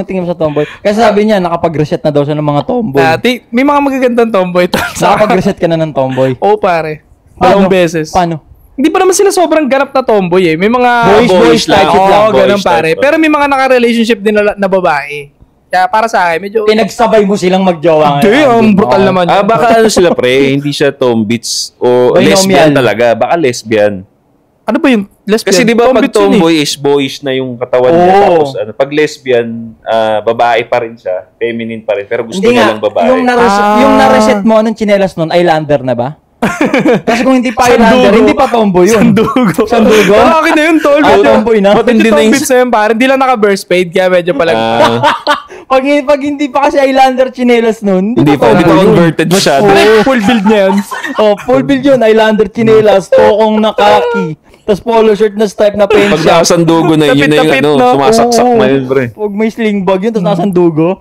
tingin mo sa tomboy? Kasi sabi niya, nakapag-reset na daw siya ng mga tomboy. May mga magagandang tomboy. Nakapag-reset ka na ng tomboy. Oo, pare. Dalawang beses. Paano? Hindi pa naman sila sobrang ganap na tomboy eh. May mga Boys type shit lang. Oo, ganun pare. Pero may mga naka-relationship din na babae. Kaya para sa akin, medyo... Pinagsabay mo silang magjowa. Hindi, ang brutal naman. Baka ano sila pre, hindi siya tombits o lesbian talaga. Baka lesbian. Ano ba yung lesbian? Kasi di ba pag tomboy is boyish na yung katawan niya. Tapos ano, pag lesbian, babae pa rin siya. Feminine pa rin. Pero gusto niya lang babae. Yung na-reset mo, anong chinelas nun? Eyelander na ba? Kasi kung hindi pa eyelander, hindi pa tomboy yun. Sandugo? Malaki na yun, tol. Tomboy na. Matindi na yung... Tombits na yun, pare. Hindi lang naka-burst fade, kaya medyo palag. Pag hindi pa kasi eyelander chinelas nun, hindi pa converted siya. Full build niya yun. Full build yun. Eyelander chinelas, tokong na kaki. Tapos polo shirt na stripe na paint siya. Pag nakasandugo na yun, yun na yung ano, sumasaksak na yun, pre. Pag may sling bag yun, tapos nakasandugo.